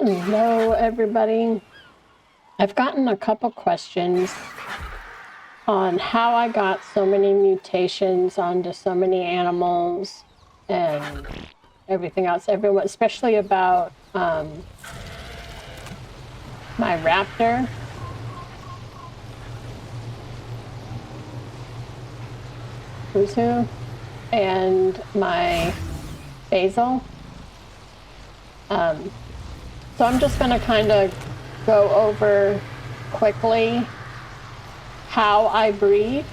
Hello, everybody. I've gotten a couple questions on how I got so many mutations onto so many animals and everything else. Everyone, especially about my raptor. Who's who? And my Basil. So I'm just going to kind of go over quickly how I breed,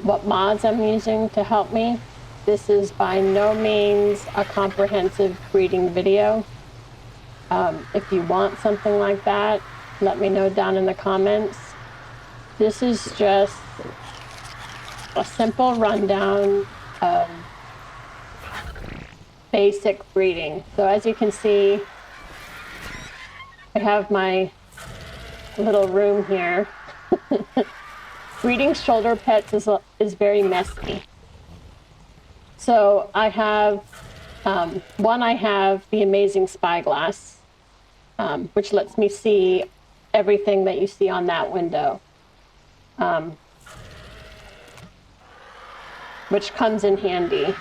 what mods I'm using to help me. This is by no means a comprehensive breeding video. If you want something like that, let me know down in the comments. This is just a simple rundown of basic breeding. So as you can see, I have my little room here. Breeding shoulder pets is very messy. So I have, I have the amazing spyglass, which lets me see everything that you see on that window, which comes in handy.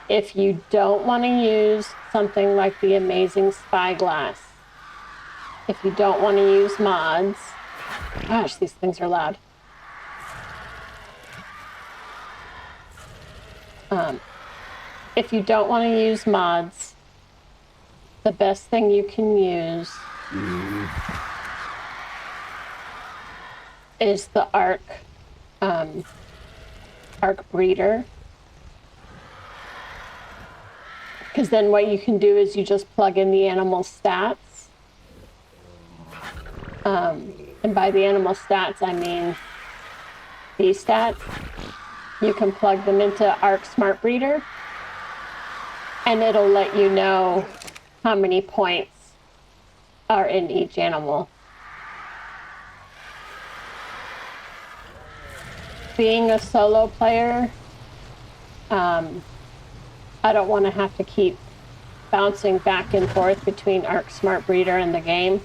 If you don't want to use something like the amazing spyglass, if you don't want to use mods, gosh, these things are loud. If you don't want to use mods, the best thing you can use is the ARK breeder. Because then what you can do is you just plug in the animal stats. And by the animal stats, I mean these stats. You can plug them into ARK Smart Breeder, and it'll let you know how many points are in each animal. Being a solo player, I don't want to have to keep bouncing back and forth between ARK Smart Breeder and the game,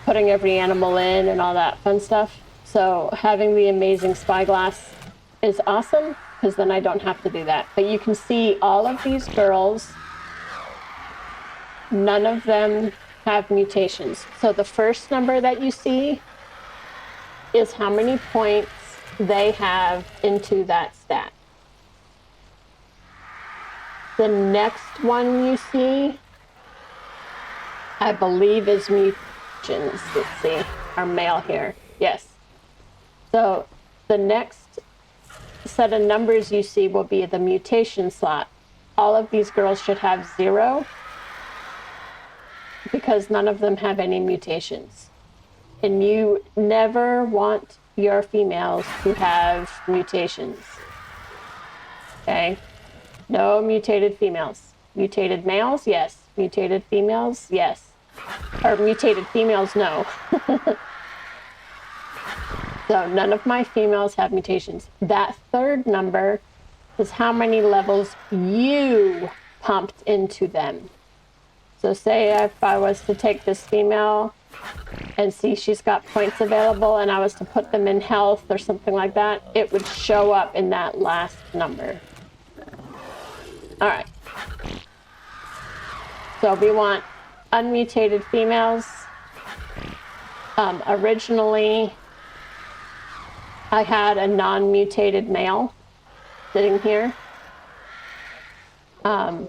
putting every animal in and all that fun stuff. So having the amazing spyglass is awesome, because then I don't have to do that. But you can see all of these girls, none of them have mutations. So the first number that you see is how many points they have into that stat. The next one you see, I believe, is mutations. Let's see, our male here. Yes. So the next set of numbers you see will be the mutation slot. All of these girls should have 0 because none of them have any mutations. And you never want your females to have mutations. Okay? No mutated females. Mutated males, yes. Mutated females, yes. Or mutated females, no. So none of my females have mutations. That third number is how many levels you pumped into them. So say if I was to take this female and see she's got points available and I was to put them in health or something like that, it would show up in that last number. All right. So we want unmutated females. Originally, I had a non-mutated male sitting here. So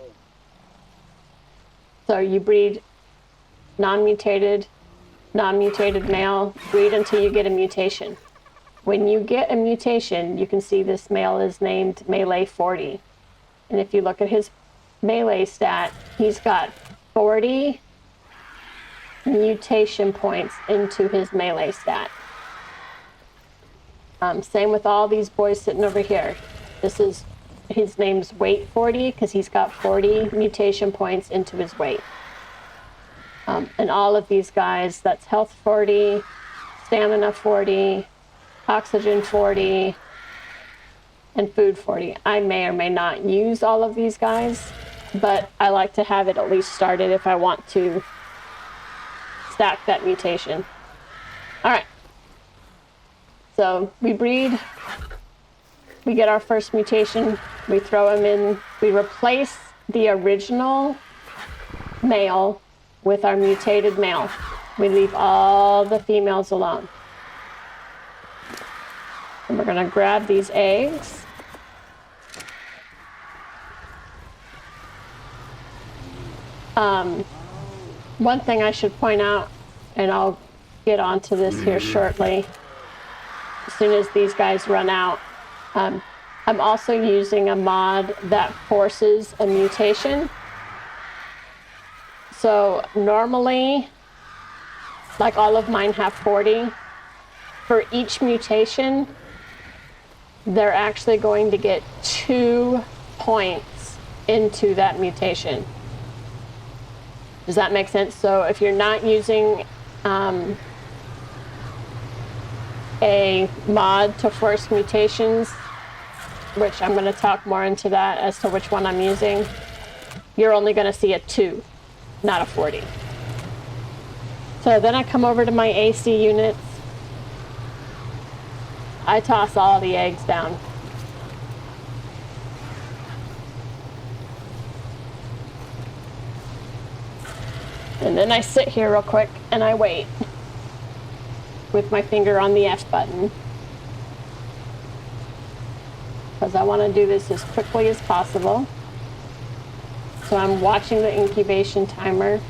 you breed non-mutated male, breed until you get a mutation. When you get a mutation, you can see this male is named Melee 40. And if you look at his melee stat, he's got 40 mutation points into his melee stat. Same with all these boys sitting over here. His name's Weight 40 because he's got 40 mutation points into his weight. And all of these guys, that's Health 40, Stamina 40, Oxygen 40, and Food 40. I may or may not use all of these guys. but I like to have it at least started if I want to stack that mutation. All right. So we breed, we get our first mutation, we throw him in, we replace the original male with our mutated male. We leave all the females alone. And we're gonna grab these eggs. One thing I should point out, and I'll get onto this here shortly, as soon as these guys run out, I'm also using a mod that forces a mutation. So normally, like all of mine have 40, for each mutation, they're actually going to get 2 points into that mutation. Does that make sense? So if you're not using a mod to force mutations, which I'm going to talk more into that as to which one I'm using, you're only going to see a 2, not a 40. So then I come over to my AC units. I toss all the eggs down. And then I sit here real quick and I wait with my finger on the F button, because I want to do this as quickly as possible. So I'm watching the incubation timer.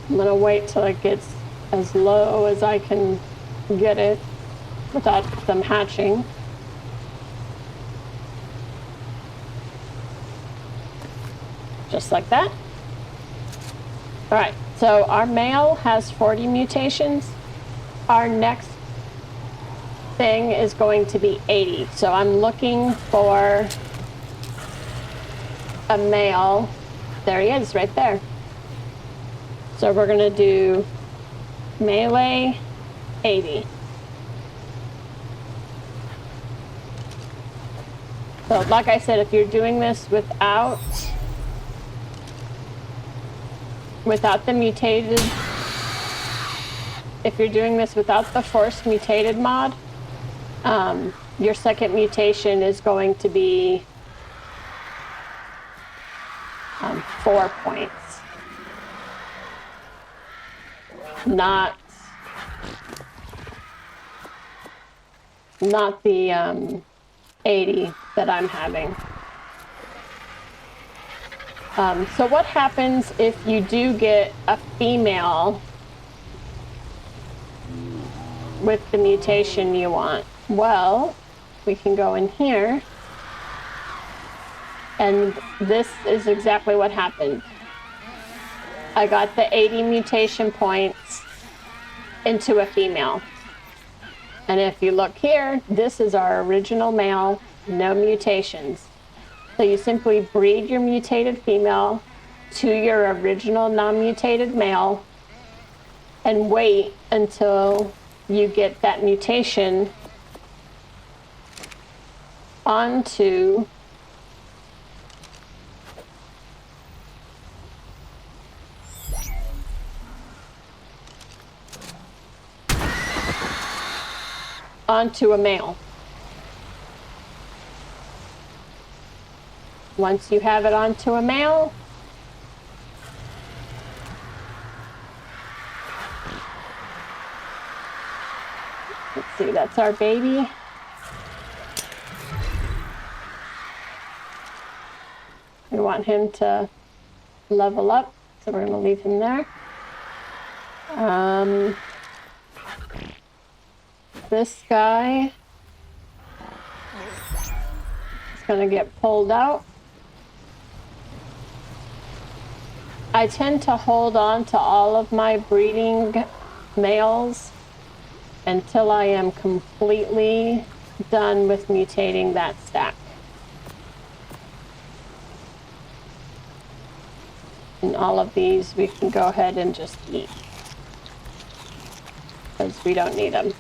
I'm gonna wait till it gets as low as I can get it without them hatching. Just like that. All right, so our male has 40 mutations. Our next thing is going to be 80. So I'm looking for a male. There he is, right there. So we're gonna do melee 80. So like I said, if you're doing this without the mutated, if you're doing this without the forced mutated mod, your second mutation is going to be 4 points. Not the 80 that I'm having. So what happens if you do get a female with the mutation you want? Well, we can go in here, and this is exactly what happened. I got the 80 mutation points into a female. And if you look here, this is our original male, no mutations. So you simply breed your mutated female to your original non-mutated male and wait until you get that mutation onto a male. Once you have it onto a male, let's see, that's our baby. We want him to level up, so we're going to leave him there. This guy is going to get pulled out. I tend to hold on to all of my breeding males until I am completely done with mutating that stack. And all of these we can go ahead and just eat. because we don't need them.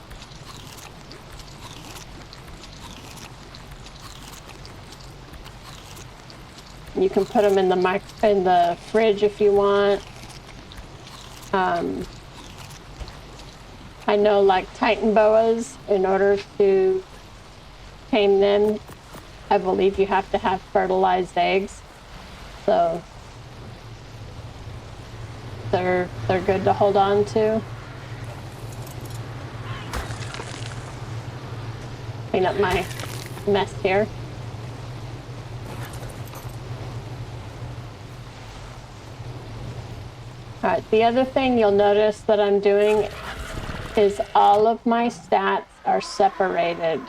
You can put them in the fridge if you want. I know, like Titan boas, in order to tame them, I believe you have to have fertilized eggs. So they're good to hold on to. Clean up my mess here. All right, the other thing you'll notice that I'm doing is all of my stats are separated.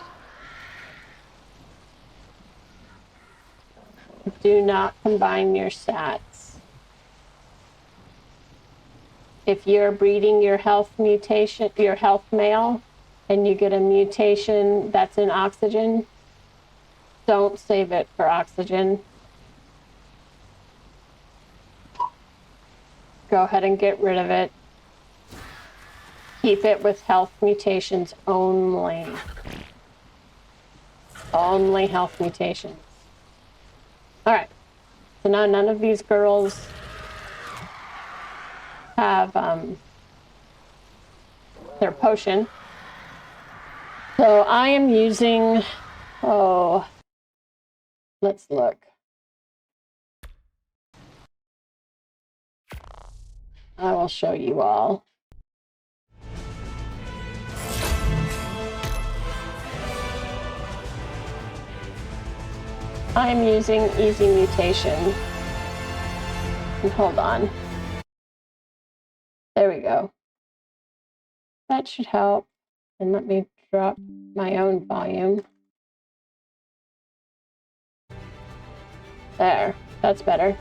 Do not combine your stats. If you're breeding your health mutation, your health male, and you get a mutation that's in oxygen, don't save it for oxygen. Go ahead and get rid of it. Keep it with health mutations only. Only health mutations. All right. So now none of these girls have their potion. So I am using, let's look. I will show you all. I'm using easy mutation. And hold on. There we go. That should help. And let me drop my own volume. There, that's better.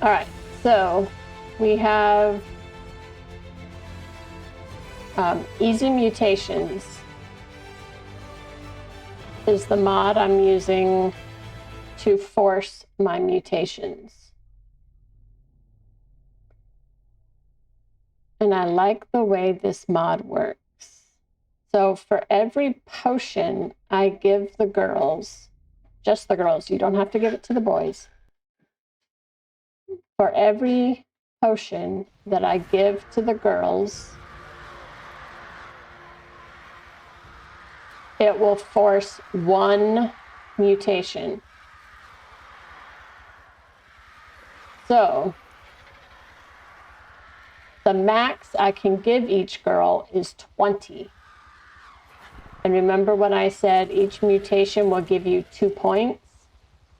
All right, so we have easy mutations is the mod I'm using to force my mutations. And I like the way this mod works. So for every potion I give the girls, just the girls, you don't have to give it to the boys. For every potion that I give to the girls, it will force one mutation. So the max I can give each girl is 20. And remember when I said each mutation will give you 2 points?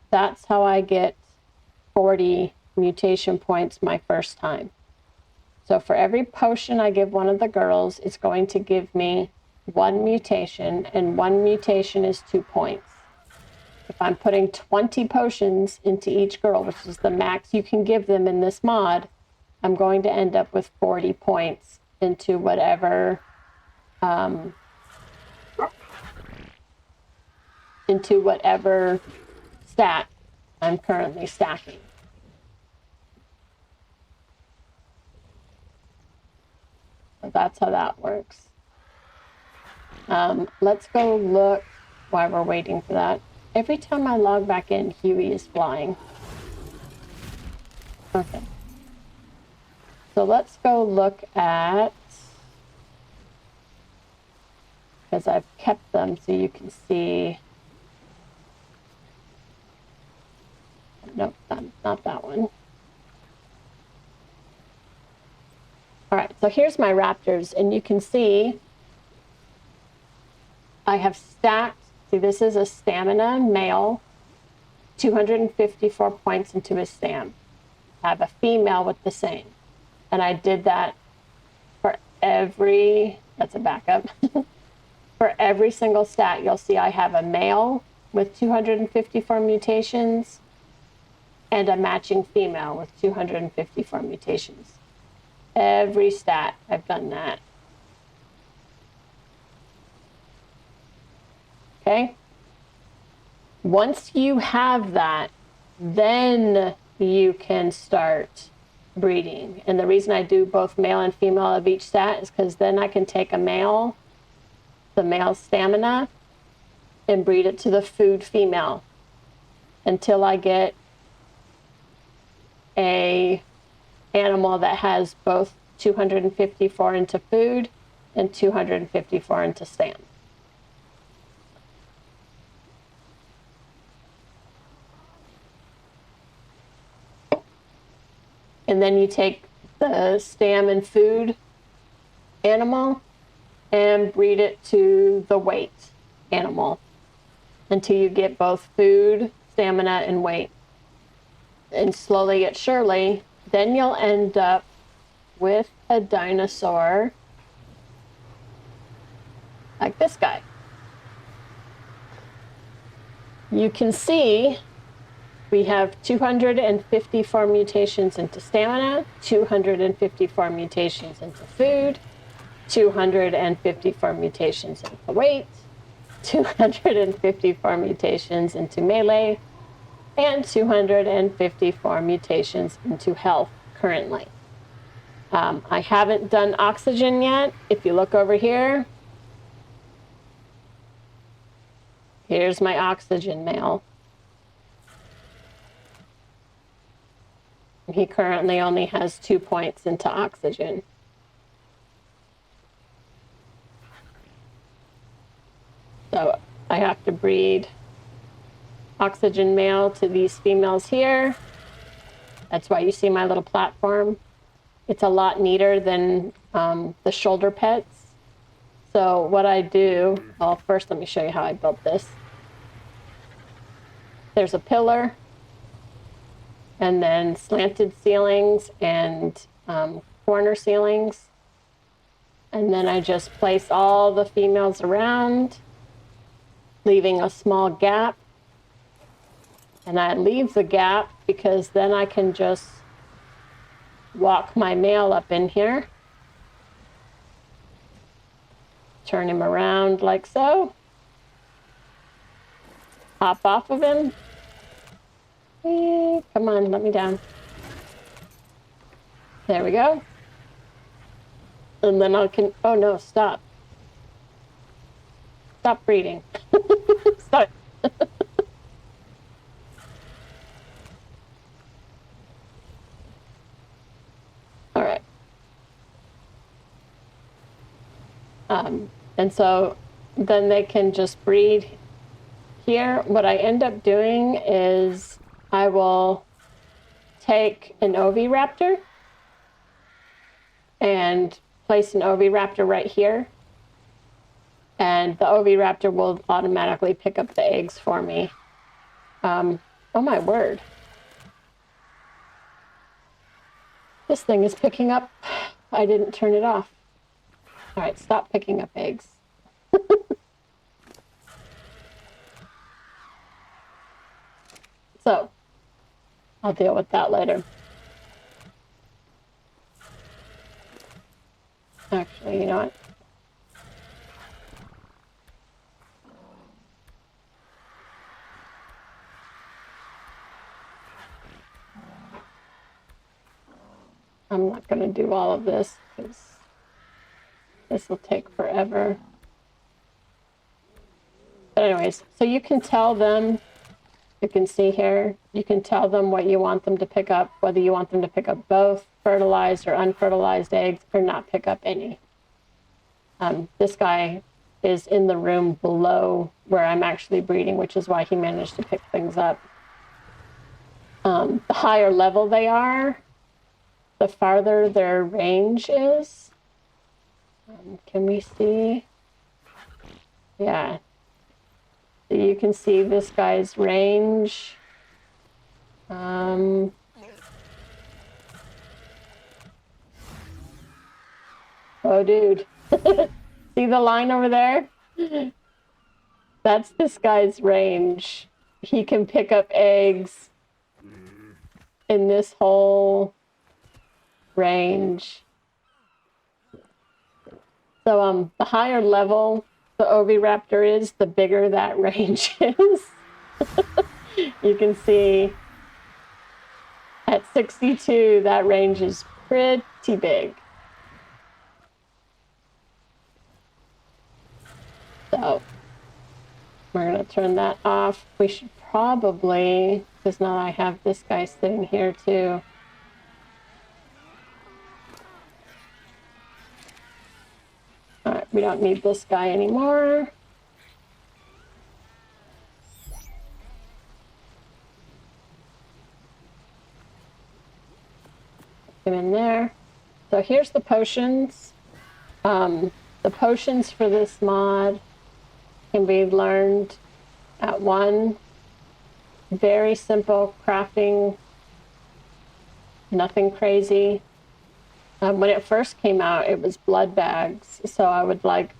That's how I get 40 mutation points my first time. So for every potion I give one of the girls, it's going to give me 1 mutation, and 1 mutation is 2 points. If I'm putting 20 potions into each girl, which is the max you can give them in this mod, I'm going to end up with 40 points into whatever stat I'm currently stacking. So that's how that works. Let's go look while we're waiting for that. Every time I log back in, Huey is flying. Okay. So let's go look at, because I've kept them so you can see. Nope, not that one. All right, so here's my raptors, and you can see I have stacked, see this is a stamina male, 254 points into his stam. I have a female with the same. And I did that for every, that's a backup. For every single stat, you'll see I have a male with 254 mutations and a matching female with 254 mutations. Every stat, I've done that. Okay? Once you have that, then you can start breeding. And the reason I do both male and female of each stat is because then I can take a male, the male stamina, and breed it to the food female until I get a animal that has both 254 into food and 254 into stam. And then you take the stam and food animal and breed it to the weight animal until you get both food, stamina, and weight. And slowly yet surely, then you'll end up with a dinosaur like this guy. You can see we have 254 mutations into stamina, 254 mutations into food, 254 mutations into weight, 254 mutations into melee, and 254 mutations into health currently. I haven't done oxygen yet. If you look over here, here's my oxygen male. He currently only has 2 points into oxygen. So I have to breed oxygen male to these females here. That's why you see my little platform. It's a lot neater than the shoulder pets. So what I do, well, first let me show you how I built this. There's a pillar, and then slanted ceilings and corner ceilings. And then I just place all the females around, leaving a small gap. And I leave the gap because then I can just walk my male up in here, turn him around like so, hop off of him. Come on, let me down. There we go. And then I can, oh no, stop. Stop breeding. Stop. All right. And so then they can just breed here. What I end up doing is I will take an oviraptor and place an oviraptor right here. And the oviraptor will automatically pick up the eggs for me. Oh my word. This thing is picking up. I didn't turn it off. All right, stop picking up eggs. So, I'll deal with that later. Actually, you know what? I'm not going to do all of this because this will take forever. But anyways, so you can tell them, you can see here, you can tell them what you want them to pick up, whether you want them to pick up both fertilized or unfertilized eggs or not pick up any. This guy is in the room below where I'm actually breeding, which is why he managed to pick things up. The higher level they are, the farther their range is. Can we see? Yeah. So you can see this guy's range. Oh, dude. See the line over there? That's this guy's range. He can pick up eggs in this whole range. So the higher level the oviraptor is, the bigger that range is. You can see At 62, that range is pretty big. So we're going to turn that off. We should probably, because now I have this guy sitting here too. All right, we don't need this guy anymore. Put him in there. So here's the potions. The potions for this mod can be learned at one. Very simple crafting, nothing crazy. When it first came out, it was blood bags, so I would like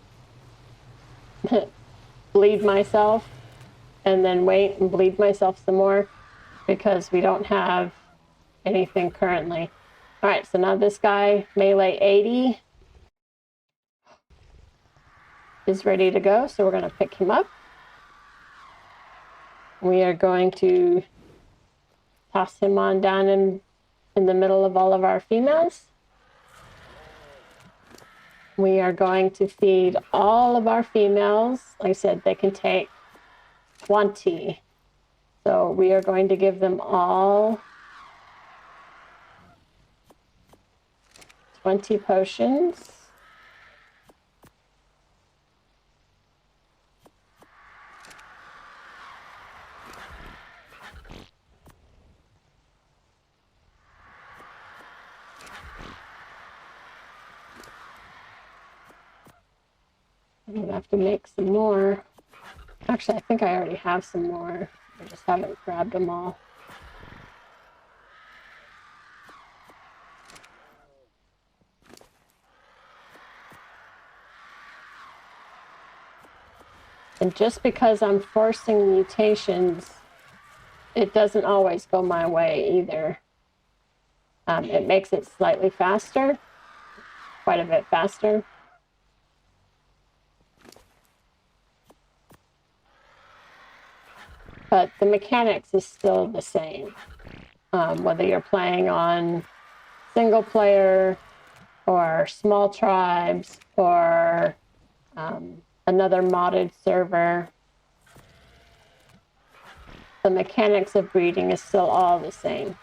bleed myself and then wait and bleed myself some more because we don't have anything currently. All right, so now this guy, melee 80, is ready to go, so we're going to pick him up. We are going to toss him on down in the middle of all of our females. We are going to feed all of our females. Like I said, they can take 20. So we are going to give them all 20 potions. I'm gonna have to make some more. Actually, I think I already have some more. I just haven't grabbed them all. And just because I'm forcing mutations, it doesn't always go my way either. It makes it slightly faster, quite a bit faster. But the mechanics is still the same. Whether you're playing on single player or small tribes or another modded server, the mechanics of breeding is still all the same.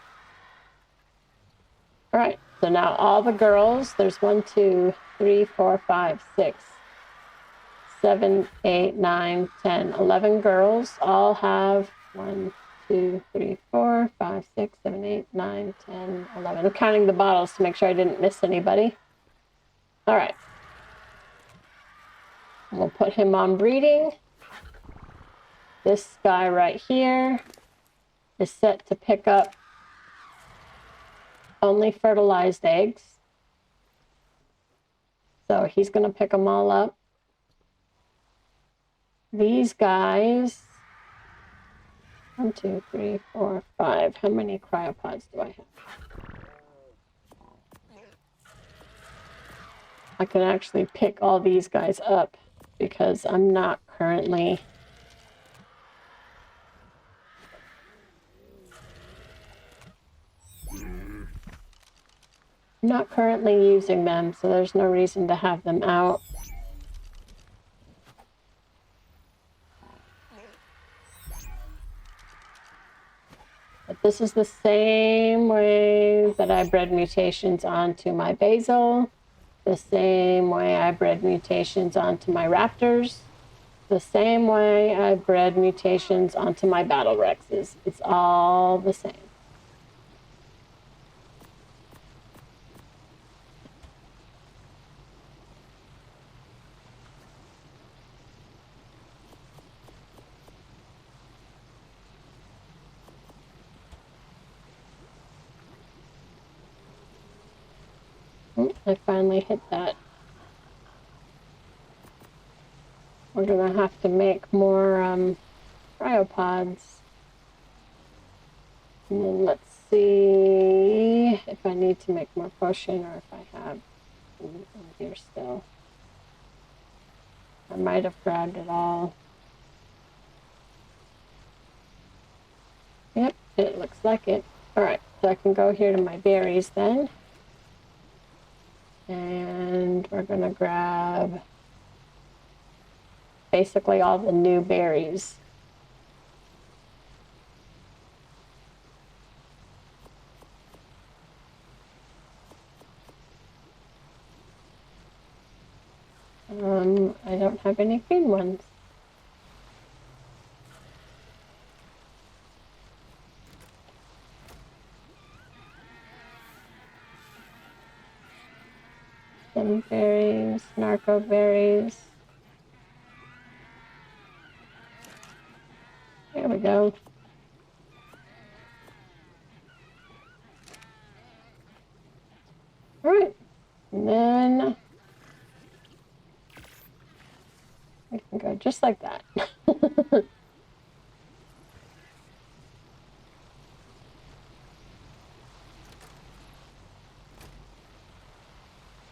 All right, so now all the girls, there's 1, 2, 3, 4, 5, 6, 7, 8, 9, 10, 11 girls, all have 1, 2, 3, 4, 5, 6, 7, 8, 9, 10, 11. I'm counting the bottles to make sure I didn't miss anybody. All right. We'll put him on breeding. This guy right here is set to pick up only fertilized eggs. So he's going to pick them all up. These guys, 1, 2, 3, 4, 5. How many cryopods do I have? I can actually pick all these guys up because I'm not currently using them, so there's no reason to have them out. But this is the same way that I bred mutations onto my Basil, the same way I bred mutations onto my Raptors, the same way I bred mutations onto my Battle Rexes. It's all the same. I finally hit that. We're gonna have to make more cryopods. And then let's see if I need to make more potion or if I have in here still. I might have grabbed it all. Yep, it looks like it. All right, So I can go here to my berries then. And we're gonna grab basically all the new berries. I don't have any green ones. Some berries, narco berries. There we go. All right, and then we can go just like that.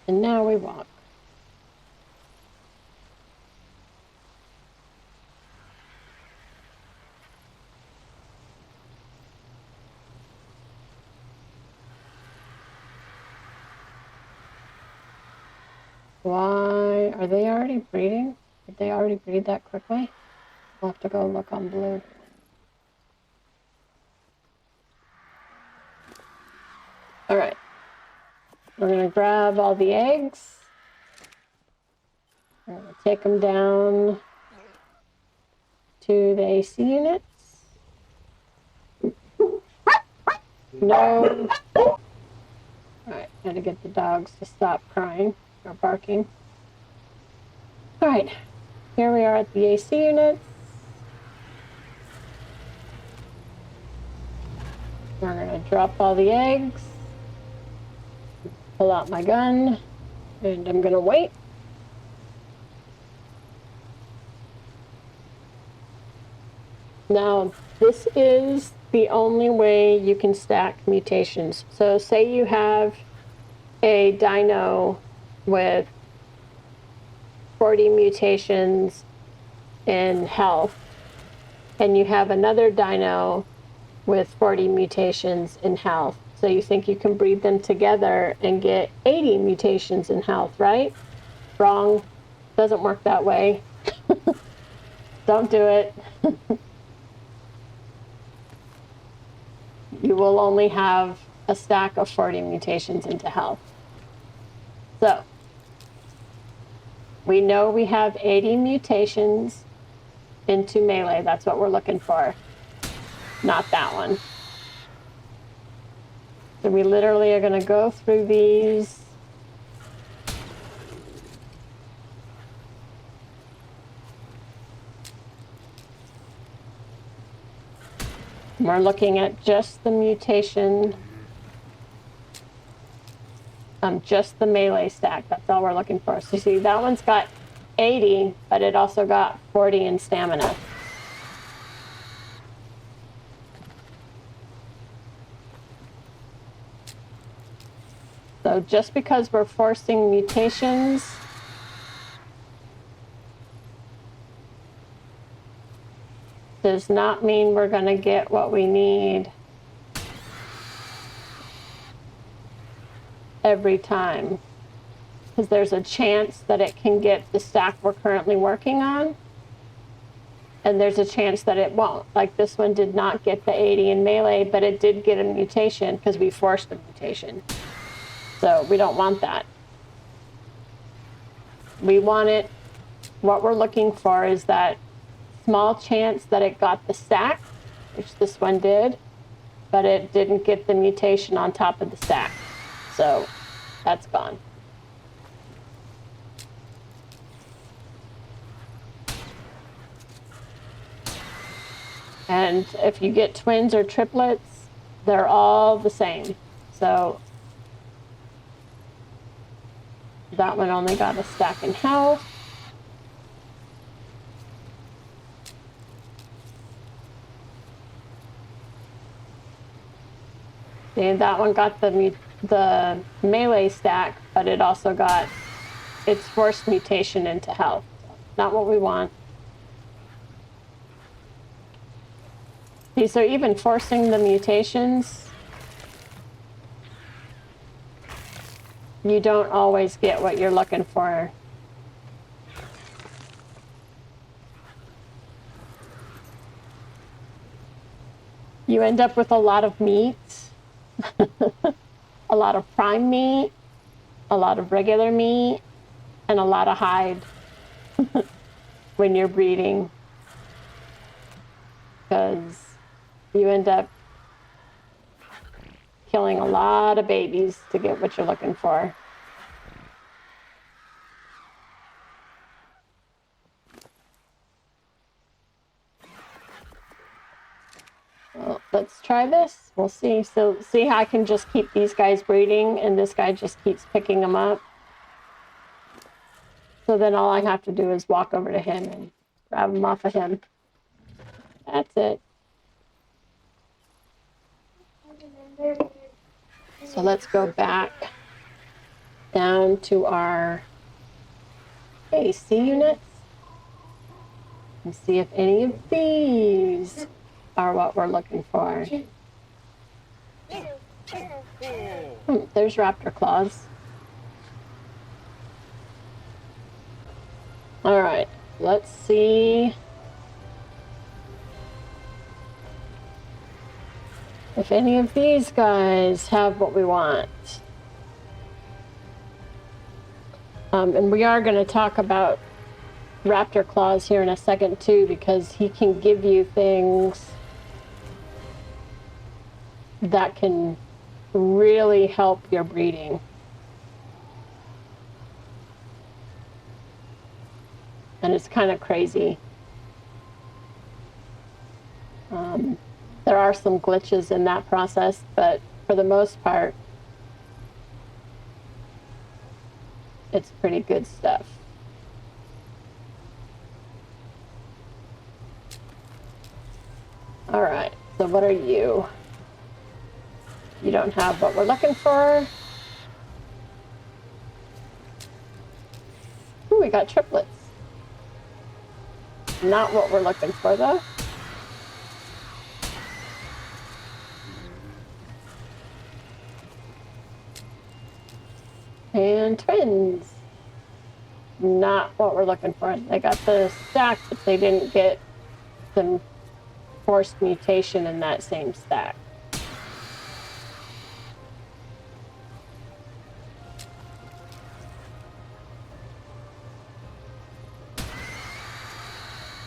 And now we walk. Why are they already breeding? Did they already breed that quickly? We'll have to go look on blue. All right. We're gonna grab all the eggs. We're gonna take them down to the AC units. No. All right, gotta get the dogs to stop crying or barking. All right, here we are at the AC units. We're gonna drop all the eggs, pull out my gun, and I'm gonna wait. Now, this is the only way you can stack mutations. So say you have a dino with 40 mutations in health, and you have another dino with 40 mutations in health. So you think you can breed them together and get 80 mutations in health, right? Wrong. Doesn't work that way. Don't do it. You will only have a stack of 40 mutations into health. So we know we have 80 mutations into melee. That's what we're looking for. Not that one. So we literally are going to go through these. We're looking at just the mutation, just the melee stack. That's all we're looking for. So you see, that one's got 80, but it also got 40 in stamina. So just because we're forcing mutations does not mean we're going to get what we need every time. Because there's a chance that it can get the stack we're currently working on, and there's a chance that it won't. Like this one did not get the 80 in melee, but it did get a mutation because we forced a mutation. So we don't want that. We want it, what we're looking for is that small chance that it got the stack, which this one did, but it didn't get the mutation on top of the stack. So that's gone. And if you get twins or triplets, they're all the same. So that one only got a stack in health. And that one got the melee stack, but it also got its forced mutation into health. Not what we want. See, so even forcing the mutations you don't always get what you're looking for. You end up with a lot of meat, a lot of prime meat, a lot of regular meat, and a lot of hide when you're breeding, because you end up killing a lot of babies to get what you're looking for. Well, let's try this. We'll see. So see how I can just keep these guys breeding and this guy just keeps picking them up. So then all I have to do is walk over to him and grab them off of him. That's it. So let's go back down to our AC units and see if any of these are what we're looking for. There's Raptor Claus. All right, let's see if any of these guys have what we want. And we are going to talk about Raptor Claus here in a second too, because he can give you things that can really help your breeding. And it's kind of crazy. There are some glitches in that process, but for the most part, it's pretty good stuff. All right, so what are you? You don't have what we're looking for. Ooh, we got triplets. Not what we're looking for, though. And twins. Not what we're looking for. They got the stack, but they didn't get some forced mutation in that same stack.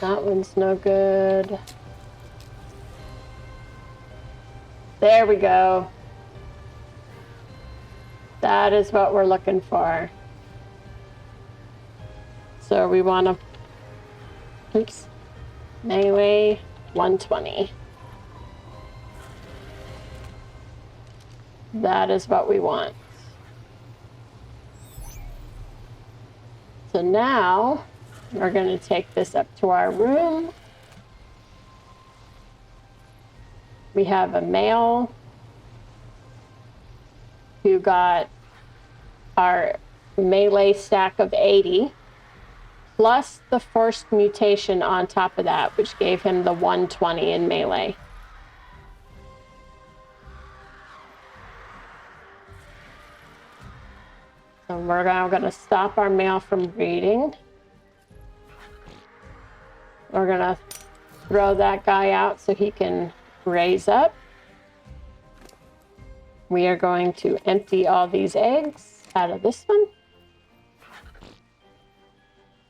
That one's no good. There we go. That is what we're looking for. So we want to, oops, melee 120. That is what we want. So now we're going to take this up to our room. We have a male who got our melee stack of 80, plus the forced mutation on top of that, which gave him the 120 in melee. So we're now going to stop our male from breeding. We're going to throw that guy out so he can raise up. We are going to empty all these eggs out of this one.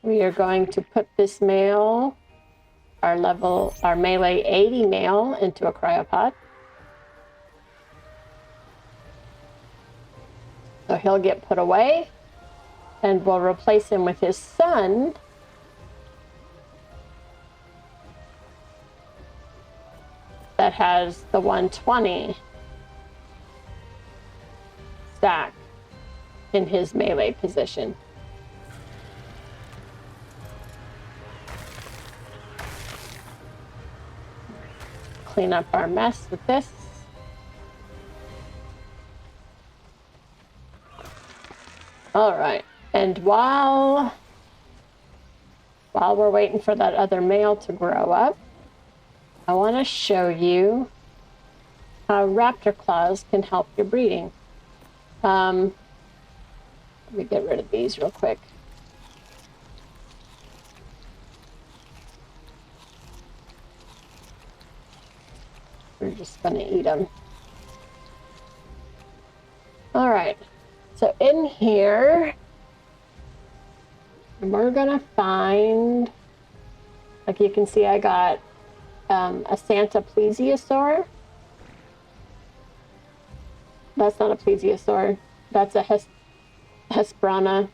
We are going to put this male, our melee 80 male, into a cryopod. So he'll get put away, and we'll replace him with his son, that has the 120 stack in his melee position. Clean up our mess with this. All right, and while we're waiting for that other male to grow up, I want to show you how Raptor Claus can help your breeding. Let me get rid of these real quick. We're just gonna eat them. All right, so in here, we're gonna find, like you can see, I got a Santa plesiosaur. That's not a plesiosaur. That's a Hesperana.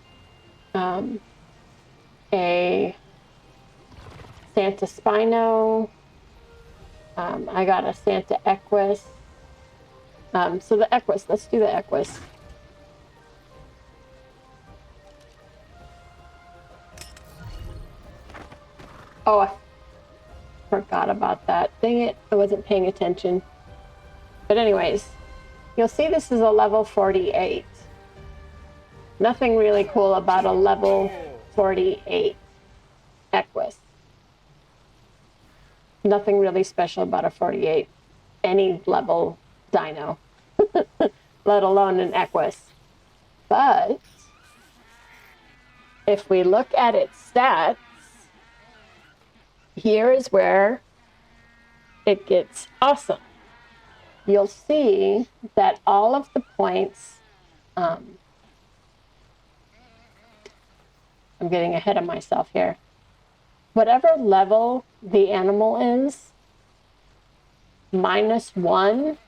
A Santa Spino. I got a Santa Equus. So the Equus, let's do the Equus. Oh, I forgot about that. Dang it, I wasn't paying attention. But anyways, you'll see this is a level 48. Nothing really cool about a level 48 Equus. Nothing really special about a 48 any level dino, let alone an Equus. But if we look at its stats, here is where it gets awesome. You'll see that all of the points, I'm getting ahead of myself here. Whatever level the animal is, -1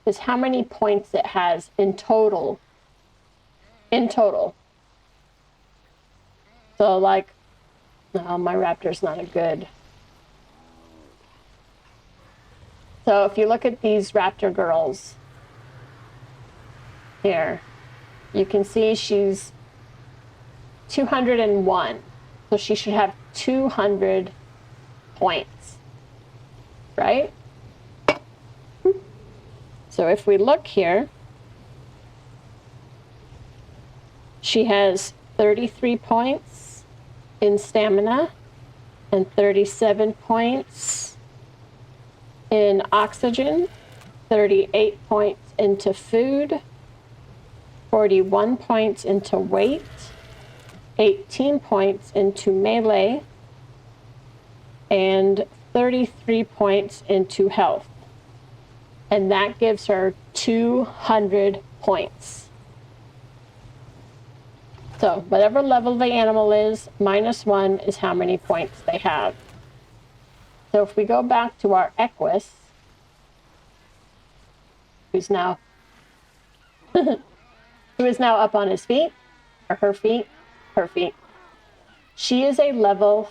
is how many points it has in total. So like, no, my Raptor's not a good. So if you look at these Raptor girls here, you can see she's 201. So she should have 200 points, right? So if we look here, she has 33 points in stamina and 37 points in oxygen, 38 points into food, 41 points into weight, 18 points into melee, and 33 points into health. And that gives her 200 points. So whatever level the animal is, -1 is how many points they have. So if we go back to our Equus, who's now who is now up on his feet, or her feet. She is a level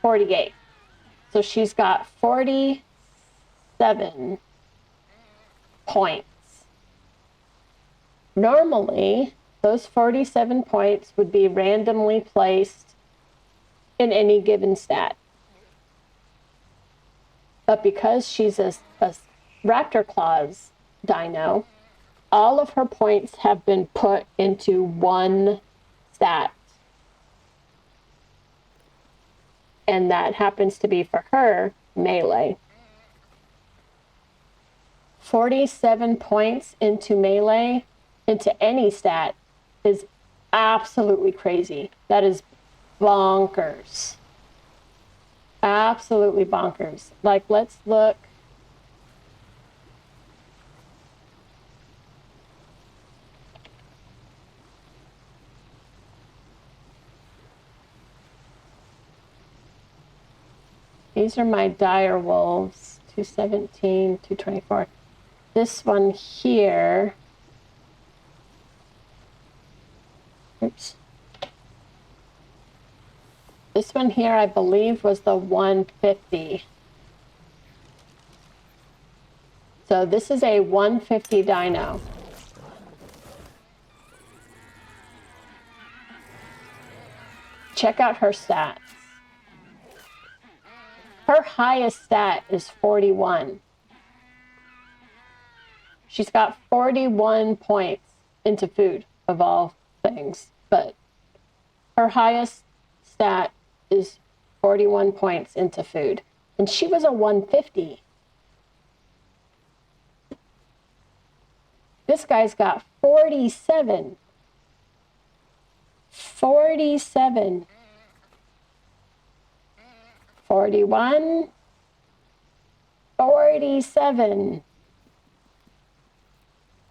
48. So she's got 47 points. Normally, those 47 points would be randomly placed in any given stat. But because she's a Raptor Claus dino, all of her points have been put into one stat. And that happens to be for her, melee. 47 points into melee, into any stat, is absolutely crazy. That is bonkers. Absolutely bonkers. Like, let's look. These are my dire wolves, 217, 224. This one here, oops. This one here, I believe, was the 150. So this is a 150 dino. Check out her stats. Her highest stat is 41. She's got 41 points into food, of all things. But her highest stat is 41 points into food. And she was a 150. This guy's got 47. 47. 41. 47.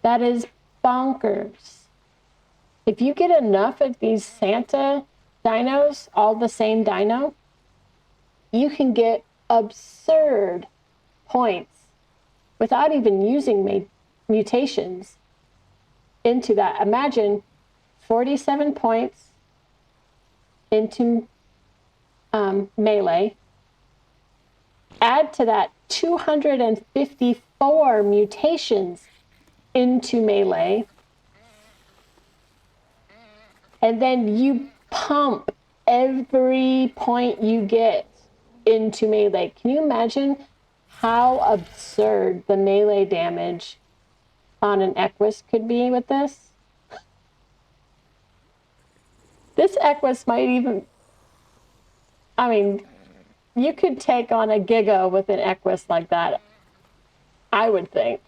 That is bonkers. If you get enough of these Santa dinos, all the same dino, you can get absurd points without even using mutations into that. Imagine 47 points into melee. Add to that 254 mutations into melee. And then you pump every point you get into melee. Can you imagine how absurd the melee damage on an Equus could be with this? This Equus might even, I mean, you could take on a Giga with an Equus like that, I would think.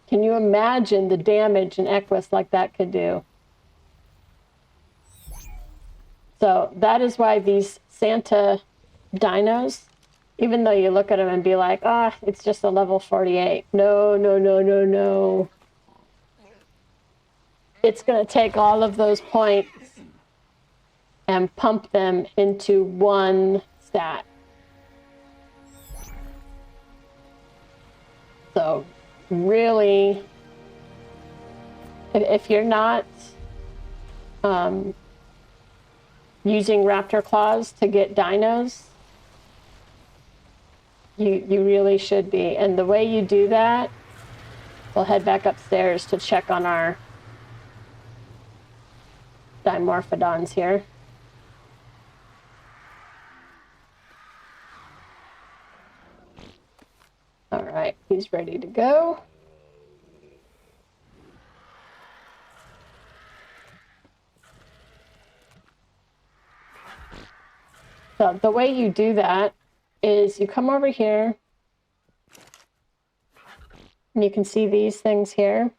Can you imagine the damage an Equus like that could do? So that is why these Santa dinos, even though you look at them and be like, ah, it's just a level 48. No, no, no, no, no. It's going to take all of those points and pump them into one stat. So really, if you're not using Raptor Claus to get dinos, you really should be. And the way you do that, we'll head back upstairs to check on our Dimorphodons here. All right, he's ready to go. So the way you do that is you come over here and you can see these things here.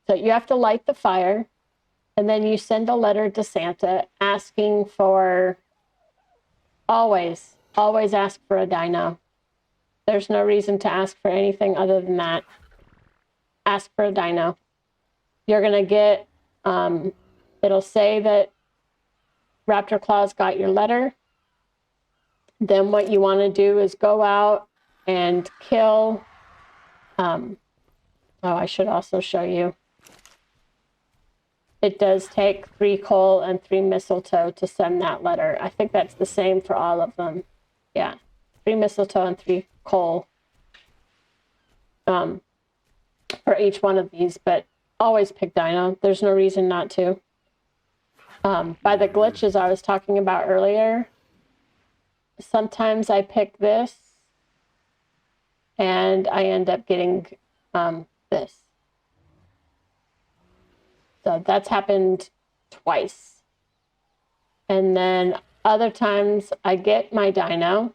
So you have to light the fire and then you send a letter to Santa asking for, always ask for a dino. There's no reason to ask for anything other than that. Ask for a dino. You're gonna get, it'll say that Raptor Claus got your letter. Then what you want to do is go out and kill. Oh, I should also show you. It does take 3 coal and 3 mistletoe to send that letter. I think that's the same for all of them. Yeah, 3 mistletoe and 3 coal for each one of these, but always pick dino. There's no reason not to. By the glitches I was talking about earlier, sometimes I pick this and I end up getting this. So that's happened twice. And then other times I get my dino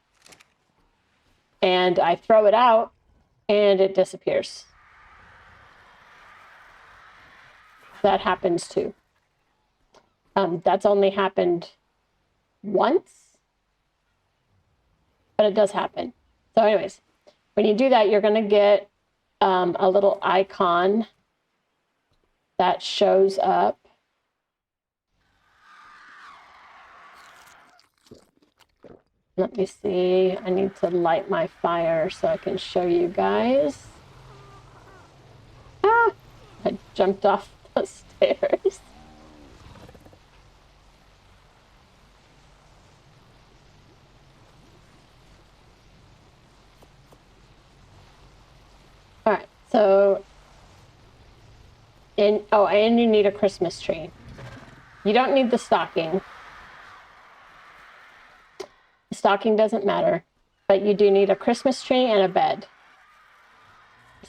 and I throw it out and it disappears. That happens too. That's only happened once, but it does happen. So anyways, when you do that, you're going to get a little icon that shows up. Let me see. I need to light my fire so I can show you guys. Ah! I jumped off the stairs. All right, so, and you need a Christmas tree. You don't need the stocking. The stocking doesn't matter, but you do need a Christmas tree and a bed.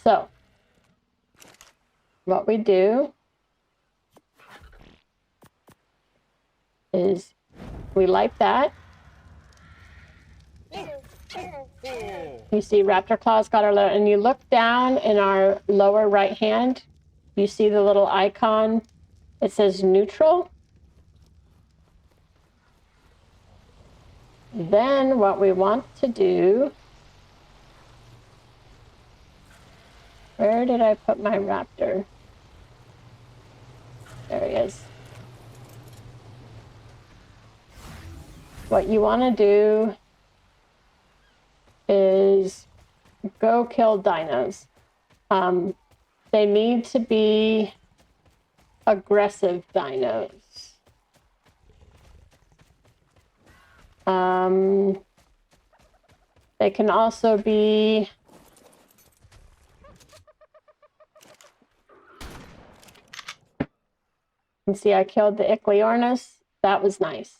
So, what we do is we light that. You see Raptor Claus got our and you look down in our lower right hand, you see the little icon. It says neutral. Then what we want to do, where did I put my raptor? There he is. What you want to do is go kill dinos. They need to be aggressive dinos. They can also be you can see I killed the Ichliornis. That was nice.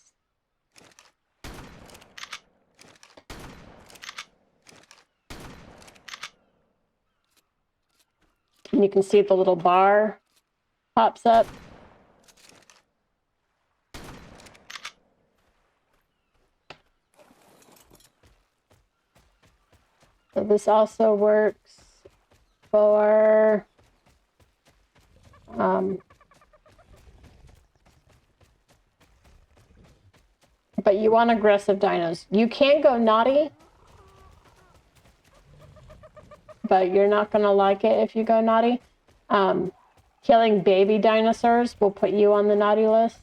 And you can see the little bar pops up. So this also works for but you want aggressive dinos. You can go naughty, but you're not going to like it if you go naughty. Killing baby dinosaurs will put you on the naughty list.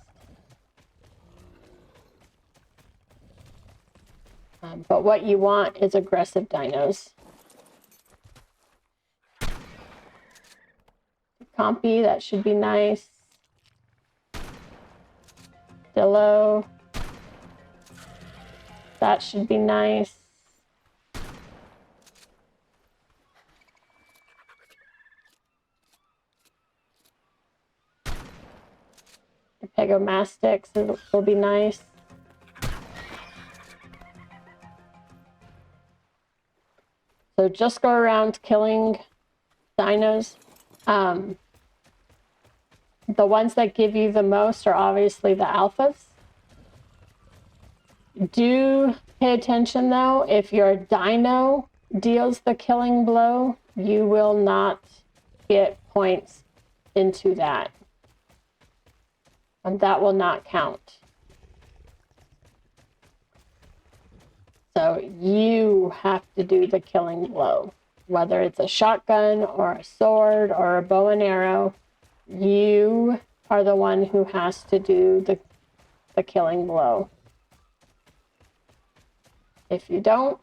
But what you want is aggressive dinos. Compy, that should be nice. Dillo. That should be nice. The Pegomastics will be nice. So just go around killing dinos. The ones that give you the most are obviously the alphas. Do pay attention though, if your dino deals the killing blow, you will not get points into that. And that will not count. So you have to do the killing blow. Whether it's a shotgun or a sword or a bow and arrow, you are the one who has to do the killing blow. If you don't,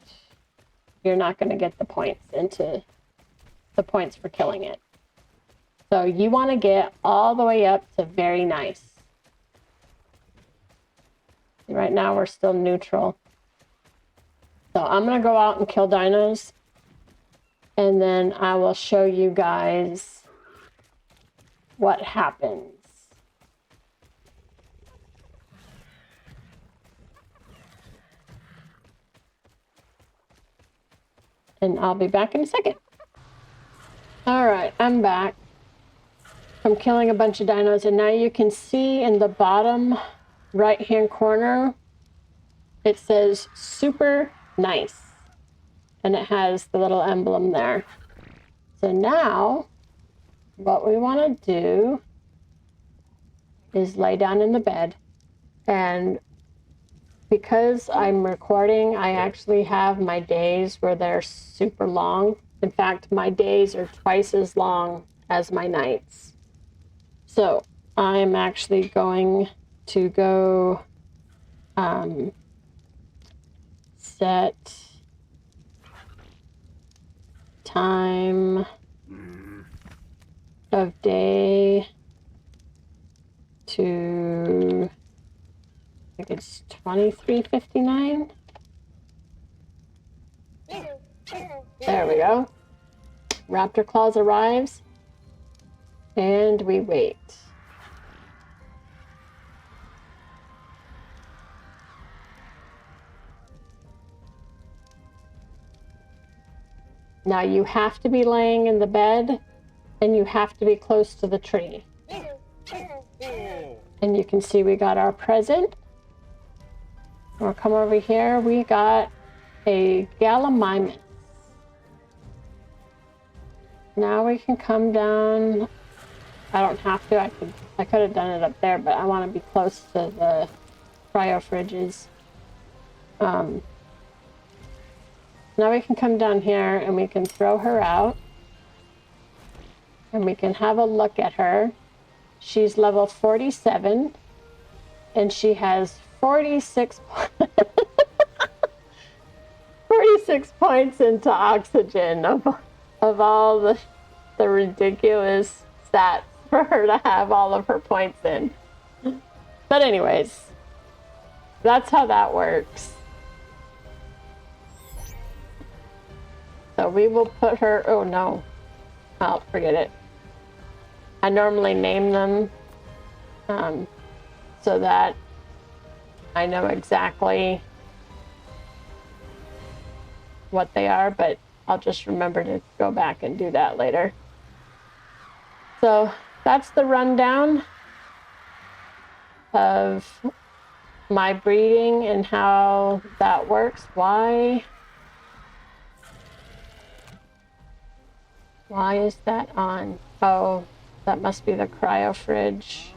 you're not going to get the points for killing it. So you want to get all the way up to very nice. Right now we're still neutral. So I'm going to go out and kill dinos. And then I will show you guys what happens. And I'll be back in a second. All right, I'm back. I'm killing a bunch of dinos, and now you can see in the bottom right-hand corner, it says super nice. And it has the little emblem there. So now, what we want to do is lay down in the bed. And because I'm recording, I actually have my days where they're super long. In fact, my days are twice as long as my nights. So I'm actually going to go set time of day to, I think it's 23:59. There we go. Raptor Claus arrives and we wait. Now you have to be laying in the bed and you have to be close to the tree. And you can see we got our present. We'll come over here. We got a gallimimus. Now we can come down. I don't have to. I could have done it up there, but I want to be close to the cryo fridges. Now we can come down here and we can throw her out. And we can have a look at her. She's level 47. And she has 46 points into oxygen of all the ridiculous stats for her to have all of her points in. But anyways, that's how that works. So we will put her, oh no, I'll forget it. I normally name them so that I know exactly what they are, but I'll just remember to go back and do that later. So that's the rundown of my breeding and how that works. Why is that on? Oh, that must be the cryo fridge.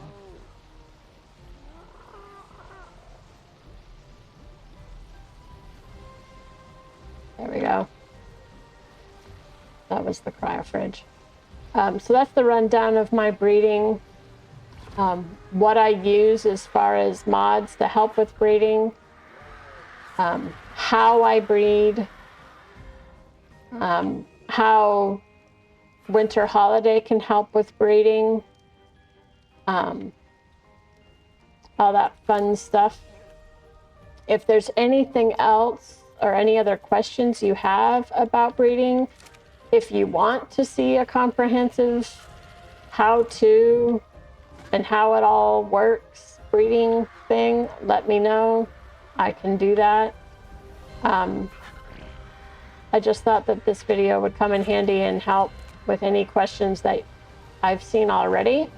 There we go. That was the cryo fridge. So that's the rundown of my breeding. What I use as far as mods to help with breeding. How I breed. How Winter Holiday can help with breeding. All that fun stuff. If there's anything else or any other questions you have about breeding, if you want to see a comprehensive how-to and how it all works breeding thing, let me know. I can do that. I just thought that this video would come in handy and help with any questions that I've seen already.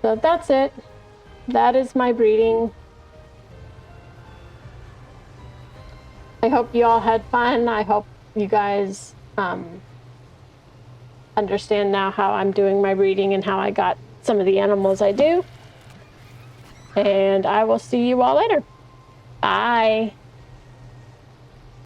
So that's it. That is my breeding. I hope you all had fun. I hope you guys understand now how I'm doing my breeding and how I got some of the animals I do. And I will see you all later. Bye.